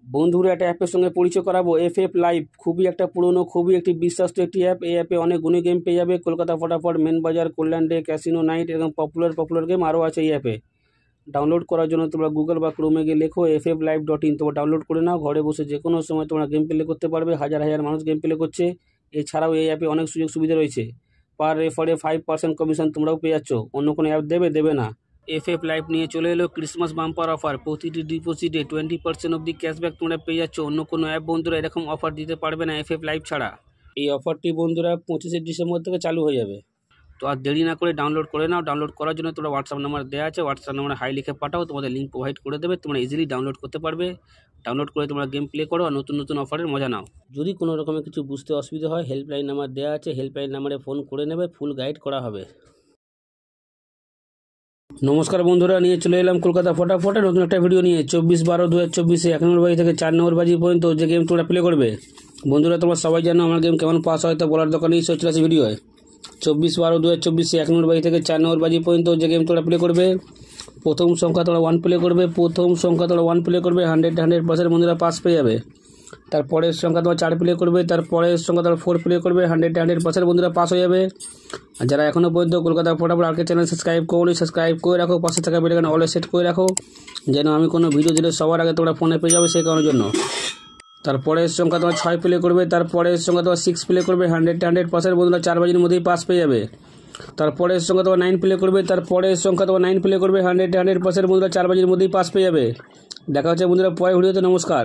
বন্ধুরা একটা অ্যাপের সঙ্গে পরিচয় করাবো, এফএফ লাইভ। খুবই একটা পুরনো, খুবই একটি বিশ্বস্ত একটি অ্যাপ। এই অ্যাপে অনেক গুণী গেম পেয়ে যাবে। কলকাতা ফটাফট, মেন বাজার, কল্যাণ ডে, ক্যাসিনো নাইট এবং পপুলার গেম আরও আছে এই অ্যাপে। ডাউনলোড করার জন্য তোমরা গুগল বা ক্রোমে গিয়ে লেখো fflive.in। তোমরা ডাউনলোড করে নাও। ঘরে বসে যে কোনো সময় তোমরা গেম প্লে করতে পারবে। হাজার হাজার মানুষ গেম প্লে করছে। এছাড়াও এই অ্যাপে অনেক সুযোগ সুবিধা রয়েছে। পার রেফারে 5% কমিশন তোমরাও পেয়ে যাচ্ছ। অন্য কোনো অ্যাপ দেবে না। এফএফ লাইভ নিয়ে চলে এলো ক্রিসমাস বাম্পার অফার। প্রতিটি ডিপোজিটে 20% অবধি ক্যাশব্যাক তোমরা পেয়ে যাচ্ছ। অন্য কোনো অ্যাপ বন্ধুরা এরকম অফার দিতে পারবে না এফএফ লাইভ ছাড়া। এই অফারটি বন্ধুরা 25শে ডিসেম্বর থেকে চালু হয়ে যাবে। তো আর দেরি না করে ডাউনলোড করে নাও। ডাউনলোড করার জন্য তোমরা হোয়াটসঅ্যাপ নাম্বার দেওয়া আছে, হোয়াটসঅ্যাপ নাম্বারে হাই লিখে পাঠাও, তোমাদের লিঙ্ক প্রোভাইড করে দেবে। তোমরা ইজিলি ডাউনলোড করতে পারবে। ডাউনলোড করে তোমরা গেম প্লে করো আর নতুন নতুন অফারের মজা নাও। যদি কোনো রকমের কিছু বুঝতে অসুবিধা হয়, হেল্পলাইন নাম্বার দেওয়া আছে, হেল্পলাইন নাম্বারে ফোন করে নেবে, ফুল গাইড করা হবে। নমস্কার বন্ধুরা, নিয়ে চলে এলাম কলকাতা ফটাফটে নতুন একটা ভিডিও নিয়ে। 24/12/2024 1 নম্বর বাজি থেকে 4 নম্বর বাজি পর্যন্ত যে গেম তোমরা প্লে করবে। বন্ধুরা তোমরা সবাই জানো আমার গেম কেমন পাস হয়, তো বলার দোকানেই চলে আসে ভিডিও। 24/12/2024 1 নম্বর বাজি থেকে 4 নম্বর বাজি পর্যন্ত যে গেম তোমরা প্লে করবে। প্রথম সংখ্যা তোমরা 1 প্লে করবে। 100% বন্ধুরা পাস পেয়ে যাবে। তারপরের সংখ্যা তোমার 4 প্লে করবে। তারপরের সংখ্যা তোমার 4 প্লে করবে। 100% বন্ধুরা পাস হয়ে যাবে। আর যারা এখনও পর্যন্ত কলকাতা ফটাফট আরকে চ্যানেল সাবস্ক্রাইব করোনি, সাবস্ক্রাইব করে রাখো। পাশে থাকা বেল আইকন অলে সেট করে রাখো, যেন আমি কোনো ভিডিও দিলে সবার আগে তোমরা ফোনে পেয়ে যাবে, সেই কারণের জন্য। তারপরের সংখ্যা তোমার 6 প্লে করবে। তারপরের সংখ্যা তোমার 6 প্লে করবে। 100% বন্ধুরা 4 বাজির মধ্যেই পাস পেয়ে যাবে। তারপরের সংখ্যা তোমার 9 প্লে করবে। তারপরের সংখ্যা তোমার 9 প্লে করবে। 100% বন্ধুরা 4 বাজির মধ্যেই পাস পেয়ে যাবে। দেখা হচ্ছে বন্ধুরা পরের ভিডিওতে। নমস্কার।